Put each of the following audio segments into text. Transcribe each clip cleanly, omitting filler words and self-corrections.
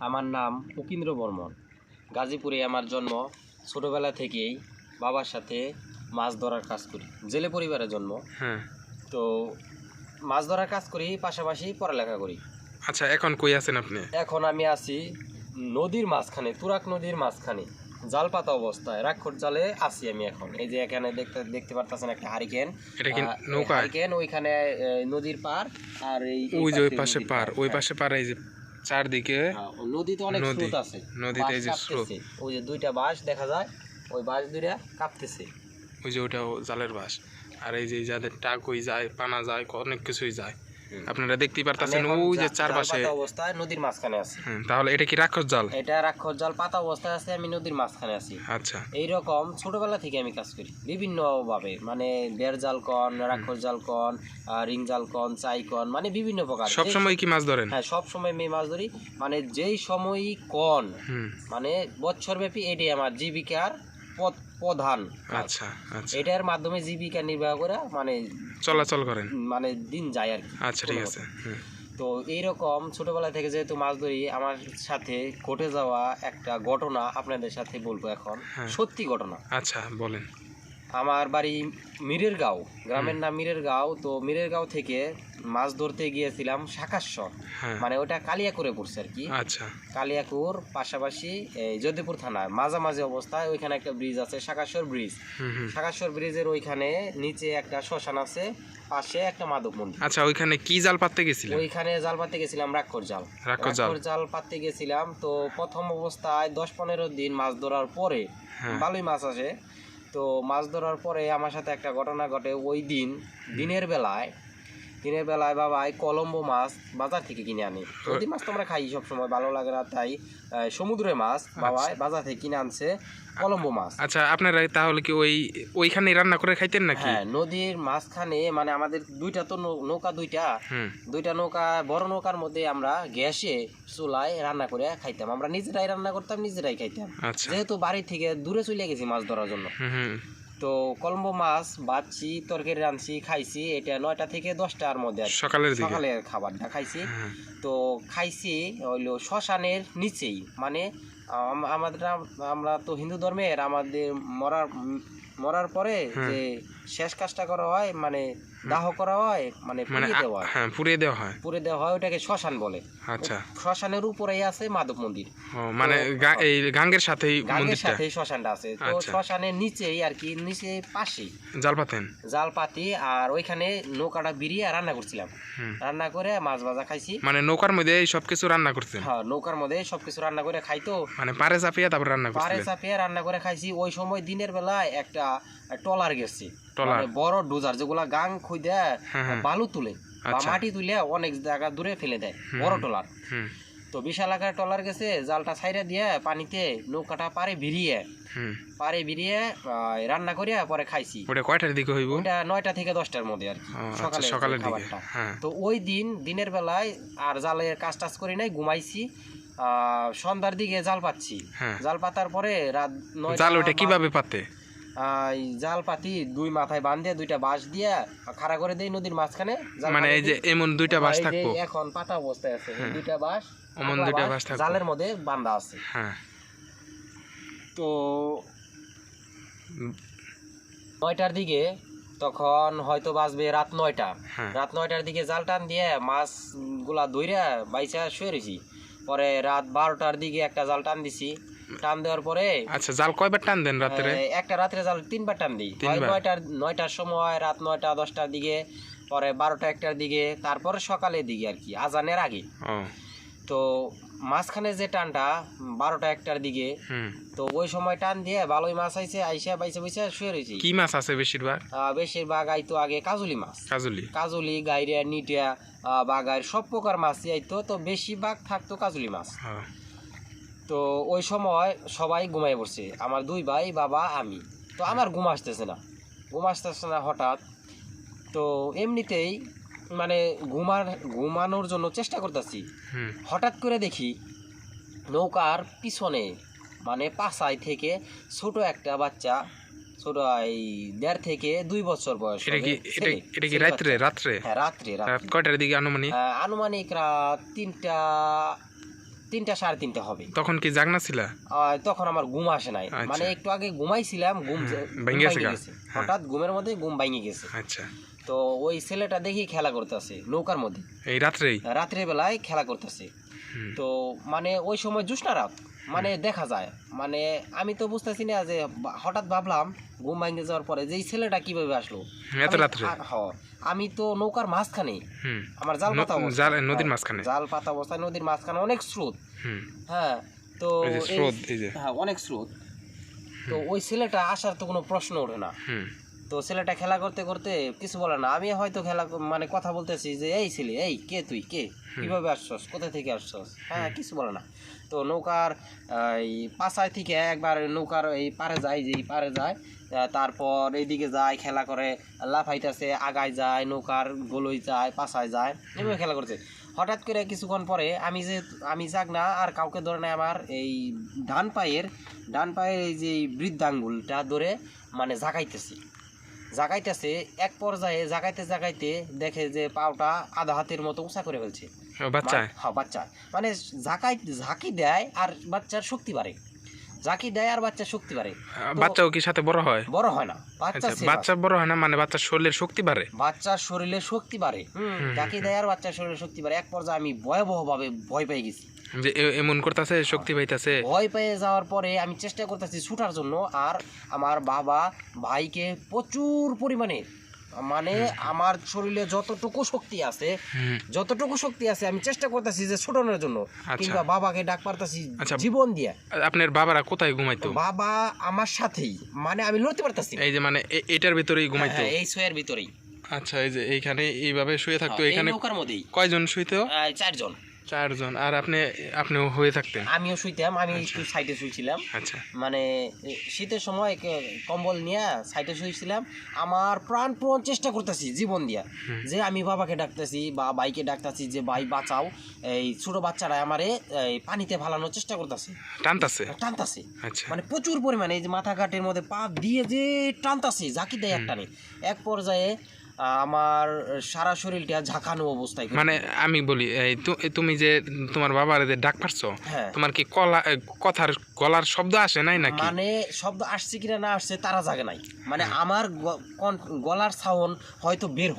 আমার নাম উপেন্দ্র বর্মন। গাজীপুরে আমার জন্ম। ছোটোবেলা থেকেই বাবার সাথে মাছ ধরার কাজ করি, জেলে পরিবারের জন্ম। তো মাছ ধরার কাজ করি, পাশাপাশি পড়ালেখা করি। আচ্ছা, এখন কই আছেন আপনি? এখন আমি আছি নদীর মাঝখানে, তুরাগ নদীর মাঝখানে জাল পাতা অবস্থায়, রাক্ষর জালে আছি আমি এখন। এই যে এখানে দেখতে পারতেছেন একটা হারিকেন, এটা কি নৌকা? হারিকেন ওইখানে নদীর পার, আর ওই যে ওই পাশে পার, ওই পাশে পার, এই যে চারদিকে নদীতে অনেক স্রোত আছে। নদীতে এই যে স্রোত, ওই যে দুইটা বাঁশ দেখা যায়, ওই বাঁশ দুইটা কাঁপতেছে। ওই যে ওইটা জালের বাঁশ। আর এই যে যাদের টাকই যায়, পানা যায়, অনেক কিছুই যায়, আপনারা দেখতেই পারতেছেন ওই যে চারপাশে অবস্থায় নদীর মাঝখানে আছে। তাহলে এটা কি রাক্ষস জাল? এটা রাক্ষস জাল পাতা অবস্থায় আছে, আমি নদীর মাঝখানে আছি। আচ্ছা, এইরকম ছোটবেলা থেকে আমি কাজ করি বিভিন্ন ভাবে, মানে বেড় জাল কন, রাক্ষস জাল কন, রিং জাল কন, চাই কন, মানে বিভিন্ন প্রকার। সব সময় কি মাছ ধরেন? হ্যাঁ, সব সময় আমি মাছ ধরি, মানে যেই সময় কন, মানে বছর ব্যাপী এটাই আমার জীবিকার প্রধান। আচ্ছা আচ্ছা, এটার মাধ্যমে জীবিকা নির্বাহ করে মানে চলাচল করেন, মানে দিন যায় আর কি। আচ্ছা, ঠিক আছে। তো এইরকম ছোটবেলা থেকে যেহেতু মাছ ধরি, আমার সাথে ঘটে যাওয়া একটা ঘটনা আপনাদের সাথে বলবো এখন, সত্যি ঘটনা। আচ্ছা, বলেন। আমার বাড়ি মিরের গাঁও, গ্রামের নাম মিরের গাঁও। তো মিরের গাঁও থেকে মাছ ধরতে গিয়েছিলাম শাকাশ্বর, মানে ওটা কালিয়াকুরে পড়ছে আর কি। আচ্ছা, কালিয়াকুর পাশাপাশি এই যোধপুর থানায় মাঝামাঝি অবস্থায় ওইখানে একটা ব্রিজ আছে, শাকাশ্বর ব্রিজ। শাকাশ্বর ব্রিজের ওইখানে নিচে একটা শ্মশান আছে, পাশে একটা মাদক মন্দির। আচ্ছা, ওইখানে কি জাল পাততে গেছিলেন? ওইখানে জাল পাততে গেছিলাম, রাক্ষস জাল পাততে গেছিলাম। তো প্রথম অবস্থায় 10-15 দিন মাছ ধরার পরে ভালোই মাছ আসে। তো মাছ ধরার পরে আমার সাথে একটা ঘটনা ঘটে। ওই দিনের বেলায় বাবাই কলম্বো মাছ বাজার থেকে কিনে আনি। নদী মাছ তো আমরা খাই সবসময়, ভালো লাগে না, তাই সমুদ্রের মাছ বাবাই বাজার থেকে কিনে আনছে কলম্বো মাছ। আচ্ছা, আপনারা তাহলে কি ওইখানে রান্না করে খাইতেন নাকি? হ্যাঁ, নদীর মাঝখানে, মানে আমাদের দুইটা তো নৌকা, দুইটা নৌকা, বড় নৌকার মধ্যে আমরা গ্যাসে চুলায় রান্না করে খাইতাম। আমরা নিজেরাই রান্না করতাম, নিজেরাই খাইতাম, যেহেতু বাড়ি থেকে দূরে চলে গেছি মাছ ধরার জন্য। তো কলম্বো মাছ বাচ্ছি, তরকারি রাঁধছি, খাইছি। এটা 9টা থেকে 10টার মধ্যে সকালের খাবারটা খাইছি। তো খাইছি হইলো শ্মশানের নিচেই, মানে আমরা তো হিন্দু ধর্মের, আমাদের মরার পরে যে শেষ কাজটা করা হয়, মানে দাহ করা হয়, মানে পুড়িয়ে দেওয়া হয়, ওটাকে শ্মশান বলে। আচ্ছা, শ্মশানের উপরেই আছে মাদক মন্দির, মানে এই গাঙ্গের সাথেই শ্মশানটা আছে। তো শ্মশানের নিচেই আর কি, নিচে পাশেই জাল পাতি, আর ওইখানে নৌকাটা বিরিয়ে রান্না করছিলাম। রান্না করে মাছ ভাজা খাইছি। মানে নৌকার মধ্যে সবকিছু রান্না করছেন? হ্যাঁ, নৌকার মধ্যে সবকিছু রান্না করে খাইতো, মানে পারে চাপিয়ে তারপর রান্না করে খাইছি। ওই সময় দিনের বেলায় একটা ট্রলার গেছে, বড় ডোজার, যেগুলা গাং খুঁজে বালু তুলে বা মাটি তুলে অনেক জায়গা দূরে ফেলে দেয়, বড় ট্রলার। তো বিশাল আকার ট্রলার গেছে, জালটা ছাইরা দিয়ে পানিতে নৌকাটা পারে ভিড়িয়ে রান্না করিয়া পরে খাইছি। ওটা কয়টার দিকে হইব? ওটা 9টা থেকে 10টার মধ্যে আর কি, সকালের খাবারটা। তো ওই দিনের বেলায় আর জালের কাজ টাজ করি নাই, ঘুমাইছি। সন্ধ্যার দিকে জাল পাচ্ছি, জাল পাতার পরে রাত 9টা। জাল ওটা কিভাবে পাতে? জাল পাতি দুই মাথায় বাঁধে, দুইটা বাঁশ দিয়ে খাড়া করে দেই নদীর মাঝখানে। মানে এই যে এমন দুইটা বাঁশ থাকবো, এখন পাতা অবস্থায় আছে, দুইটা বাঁশ থাকবে জালের মধ্যে বাঁধা আছে। তো 9টার দিকে, তখন হয়তো বাজবে রাত 9টা। রাত 9টার দিকে জাল টান দিয়ে মাছ গুলা ধইরা বাইচা শুয়ে রয়েছি। পরে রাত 12টার দিকে একটা জাল টান দিছি। টান দেওয়ার পরে, আচ্ছা, জাল কয়বার টান দেন রাতে? একটা রাত্রে জাল 3বার টান দিই। 9টার সময়, রাত 9টা 10টার দিকে, পরে 12টা 1টার দিকে, তারপরে সকালের দিকে আর কি, আজানের আগে। তো মাঝখানে যে টানটা 12টা 1টার দিকে, তো ওই সময় টান দিয়ে ভালোই মাছ আইছে, আইসা বাইসা শুয়ে রয়েছি। কি মাছ আছে বেশিরভাগ আইতো আগে কাজলি মাছ, কাজলি, গাইরিয়া, নিটিয়া, বাগার, সব প্রকার মাছই আইতো। তো বেশিরভাগ থাকতো কাজলি মাছ। তো ওই সময় সবাই ঘুমাই পড়ছে, আমার 2 ভাই, বাবা, আমি। তো আমার ঘুম আসতেছে না হঠাৎ। তো এমনিতেই মানে ঘুমানোর জন্য চেষ্টা করতেছি, হঠাৎ করে দেখি নৌকার পিছনে, মানে পাশায় থেকে ছোট একটা বাচ্চা, ছোট 1.5 থেকে 2 বছর বয়স। এটা কি রাত্রে? হ্যাঁ, রাত্রে। কয়টার দিকে আনুমানিক? আনুমানিক রাত 3টা 3টা 3:30 হবে। তখন কি জাগনা ছিল? তখন আমার ঘুম আসে নাই, মানে একটু আগে ঘুমাইছিলাম, ঘুম ভেঙে গেছে, হঠাৎ ঘুমের মধ্যে ঘুম ভেঙে গেছে। আচ্ছা। তো ওই ছেলেটা দেখি খেলা করতেছে নৌকার মধ্যে, এই রাত্রের বেলায় খেলা করতেছে। তো মানে ওই সময় জ্যোৎস্না রাত, মানে দেখা যায়, মানে আমি তো বুঝতেছি না, যে হঠাৎ ভাবলাম ঘুম ভেঙে যাওয়ার পরে যে এই ছেলেটা কিভাবে আসলো এত রাত্রে। আমি তো নৌকার মাঝখানে, আমার জাল পাতা নদীর মাঝখানে, জাল পাতা অবস্থায় নদীর মাঝখানে অনেক স্রোত, হ্যাঁ, তো অনেক স্রোত। তো ওই ছেলেটা আসার তো কোনো প্রশ্ন ওঠে না। তো ছেলেটা খেলা করতে করতে কিছু বলে না, আমি হয়তো খেলা মানে কথা বলতেছি যে এই ছেলে, এই কে, তুই কে, কিভাবে আসছস, কোথা থেকে আসছস, হ্যাঁ, কিছু বলে না। তো নৌকার এই পাশায় থেকে একবার নৌকার এই পারে যায়, যে পারে যায়, তারপর এইদিকে যায়, খেলা করে, লাফাইতেছে, আগায় যায়, নৌকার গোলই যায়, পাশায় যায়, এভাবে খেলা করছে। হঠাৎ করে কিছুক্ষণ পরে আমি যাক না, আর কাউকে ধরে নেয়, আমার এই ডান পায়ের এই যে বৃদ্ধাঙ্গুলটা ধরে মানে জাগাইতেছে এক পর্যায়ে জাগাইতে দেখে যে পাওটা আধা হাতের মতো উঁচা করে ফেলছে। বাচ্চা মানে ঝাঁকি দেয় আর বাচ্চার শক্তি বাড়ে, বাচ্চাও কি সাথে বড় হয়? বড় হয় না, বাচ্চা বড় হয় না, মানে বাচ্চার শরীরের শক্তি বাড়ে, ঝাঁকি দেয় আর বাচ্চার শরীরের শক্তি বাড়ে। এক পর্যায়ে আমি ভয়াবহভাবে ভয় পেয়ে গেছি, যে এমন করতেছে, শক্তি পাইতেছে। ভয় পেয়ে যাওয়ার পরে আমি চেষ্টা করতেছি ছুটার জন্য, আর আমার বাবা ভাইকে প্রচুর পরিমাণে, মানে আমার শরীরে যতটুকু শক্তি আছে আমি চেষ্টা করতেছি যে ছোটানোর জন্য, কিংবা বাবাকে ডাক পারতেছি জীবন দিয়ে। আপনার বাবারা কোথায় ঘুমাইতো? বাবা আমার সাথেই, মানে আমি লড়তে পারতাছি, এই যে মানে এটার ভিতরেই ঘুমাইতো, এই ছয়ের ভিতরেই। আচ্ছা, এই যে এইখানে এইভাবে শুয়ে থাকতো, এখানে নৌকার মধ্যেই। কয়জন শুইতো? 4 জন। আর আপনিও হয়ে থাকতেন? আমিও শুইতাম, আমি একটু সাইডে শুইছিলাম। আচ্ছা, মানে শীতের সময় কম্বল নিয়ে সাইডে শুইছিলাম। আমার প্রাণপণ চেষ্টা করতেছি জীবন দিয়া, যে আমি বাবাকে ডাকতেছি বা ভাইকে ডাকতেছি যে ভাই বাঁচাও, এই ছোট বাচ্চারা আমারে পানিতে ফালানোর চেষ্টা করতেছে, টানতাছে। আচ্ছা, মানে প্রচুর পরিমাণে এই যে মাথা ঘাটের মধ্যে পা দিয়ে যে টানতাছে, ঝাঁকি দেয় একটানে। এক পর্যায়ে আমার সারা শরীরটা ঝাঁকানো অবস্থায়। মানে আমি বলি, তুমি যে তোমার বাবার যে ডাক পারছো, তোমার কি কথার গলার শব্দ আসে নাই নাকি? মানে শব্দ আসছে কিনা না আসছে তারা জাগে নাই, মানে আমার গলার সাউন্ড হয়তো বের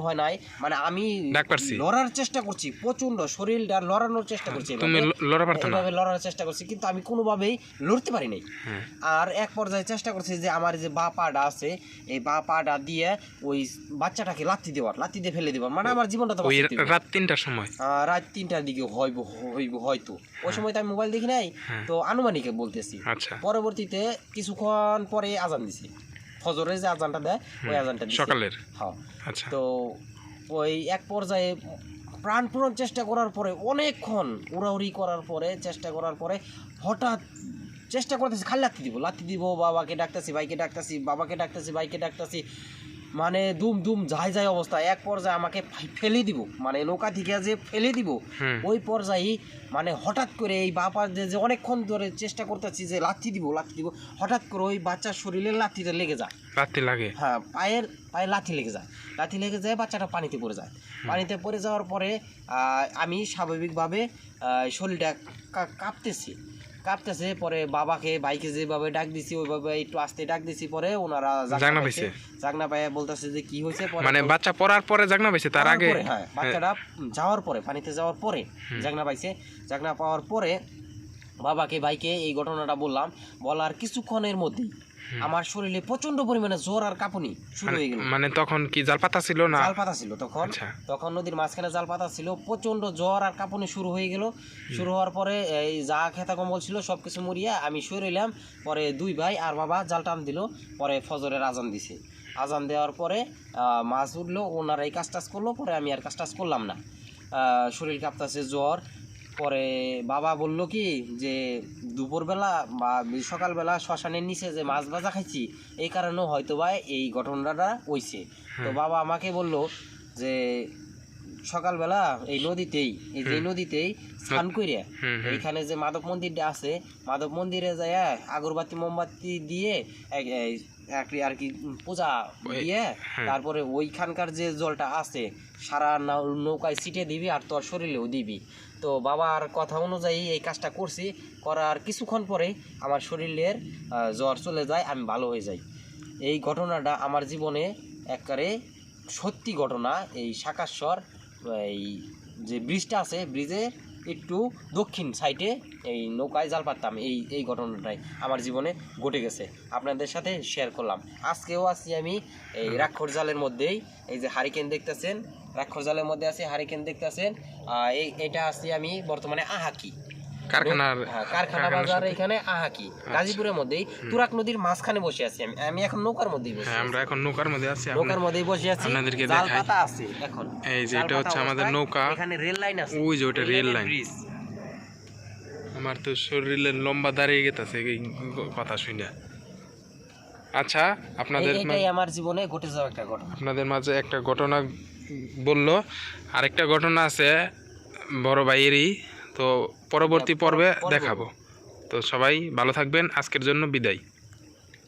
হয় নাই, মানে আমি লড়ার চেষ্টা করছি, প্রচন্ড শরীরটা লড়ানোর চেষ্টা করছি, লড়ার চেষ্টা করছি, কিন্তু আমি কোনোভাবেই লড়তে পারি নাই। আর এক পর্যায়ে চেষ্টা করছি যে আমার যে বা পাটা আছে, এই বা পাটা দিয়ে ওই বাচ্চাটাকে লাথি দিয়ে ফেলে দেওয়ার, মানে আমার জীবনটা তো রাত 3টার সময়, রাত 3টার দিকে হয়তো ওই সময় তো আমি মোবাইল দেখি নাই, তো আনুমানিক বলতেছি। পরবর্তীতে কিছুক্ষণ পরে আজান দিছি, ফজরের যে আজানটা দেয় ওই আজানটা সকালের। আচ্ছা, তো ওই এক পর্যায়ে প্রাণপূরণ চেষ্টা করার পরে, অনেকক্ষণ উড়াউড়ি করার পরে, চেষ্টা করার পরে হঠাৎ চেষ্টা করতেছি খালি লাথি দিব, বাবাকে ডাকতেছি, ভাইকে ডাকতেছি, মানে দুম যায় অবস্থা। এক পর্যায়ে আমাকে ফেলে দিব, মানে নৌকা থেকে যে ফেলে দিব, ওই পর্যায়ে মানে হঠাৎ করে এই বাবা যে অনেকক্ষণ ধরে চেষ্টা করতেছি যে লাথি দিব, হঠাৎ করে ওই বাচ্চার শরীরে লাথিটা লেগে যায়, হ্যাঁ, পায়ে লাথি লেগে যায়, বাচ্চাটা পানিতে পড়ে যায়। পানিতে পড়ে যাওয়ার পরে আমি স্বাভাবিকভাবে শরীরটা কাঁপতেছে, পরে বাবাকে ভাইকে যেভাবে ডাক দিছি ওইভাবে একটু আস্তে ডাক দিছি, পরে ওনারা জাগনা পায় বলতেছে যে কি হয়েছে, মানে বাচ্চা পড়ার পরে জাগনা পাইছে, তার আগে বাচ্চাটা যাওয়ার পরে, পানিতে যাওয়ার পরে জাগনা পাইছে। জাগনা পাওয়ার পরে বাবাকে ভাইকে এই ঘটনাটা বলার কিছুক্ষণের মধ্যেই আমার শরীরে প্রচন্ড পরিমাণে জ্বর আর কাঁপুনি শুরু হয়ে গেল। মানে তখন কি জাল পাতা ছিল না? জাল পাতা ছিল তখন নদীর মাঝখানে জাল পাতা ছিল, প্রচন্ড জ্বর আর কাঁপুনি শুরু হয়ে গেল। শুরু হওয়ার পরে এই যা খেতা কম্বল ছিল সবকিছু মরিয়া আমি শুয়ে রইলাম। পরে দুই ভাই আর বাবা জাল টান দিল, পরে ফজরের আজান দিছে। আজান দেওয়ার পরে মাছ উঠলো, ওনারা এই কাজ টাজ করলো, পরে আমি আর কাজ টাজ করলাম না, শরীর কাঁপতাছে, জ্বর। পরে বাবা বলল কি যে দুপুরবেলা বা সকালবেলা শ্মশানের নিচে যে মাছ ভাজা খাইছি, এই কারণেও হয়তো বা এই ঘটনাটা হইছে। তো বাবা আমাকে বলল যে সকালবেলা এই নদীতেই স্নান কইরা এইখানে যে মাধব মন্দিরটা আছে, মাধব মন্দিরে যায় আগরবাতি মোমবাতি দিয়ে আর কি পূজা দিয়ে, তারপরে ওইখানকার যে জলটা আছে সারা নৌকায় ছিটে দিবি আর তোর শরীরেও দিবি। তো বাবার কথা অনুযায়ী এই কাজটা করছি, করার কিছুক্ষণ পরে আমার শরীরের জ্বর চলে যায়, আমি ভালো হয়ে যাই। এই ঘটনাটা আমার জীবনে একবারে সত্যি ঘটনা। এই শাকাশ্বর এই যে ব্রিজটা আছে, ব্রিজের একটু দক্ষিণ সাইডে এই নৌকায় জাল পাততাম, এই ঘটনাটাই আমার জীবনে ঘটে গেছে, আপনাদের সাথে শেয়ার করলাম। আজকেও আছি আমি এই রাক্ষর জালের মধ্যেই, এই যে হারিকেন দেখতেছেন, রাক্ষর জালের মধ্যে আছে, হারিকেন দেখতেছেন। এটা আছি আমি বর্তমানে আহাকি কারখানা বাজার, এখানে আহাকি গাজীপুরের মধ্যেই তুরাগ নদীর মাঝখানে বসে আছি আমি এখন নৌকার মধ্যেই বসে আছি। আমরা এখন নৌকার মধ্যে আছি, নৌকার মধ্যেই বসে আছি, আপনাদেরকে জাল দেখাই। পাতা আছে এখন, এই যে এটা হচ্ছে আমাদের নৌকা, এখানে রেল লাইন আছে, ওই যে ওটা রেল লাইন। ব্রিজ। আমার তো শরীরের লম্বা দাঁড়িয়ে গেছে এই কথা শুনে। আচ্ছা, এটাই আমার জীবনে ঘটে যাওয়া একটা ঘটনা। আপনাদের মাঝে একটা ঘটনা বললো, আরেকটা ঘটনা আছে বড় ভাইয়েরই, তো পরবর্তী পর্বে দেখাবো। তো সবাই ভালো থাকবেন, আজকের জন্য বিদায়।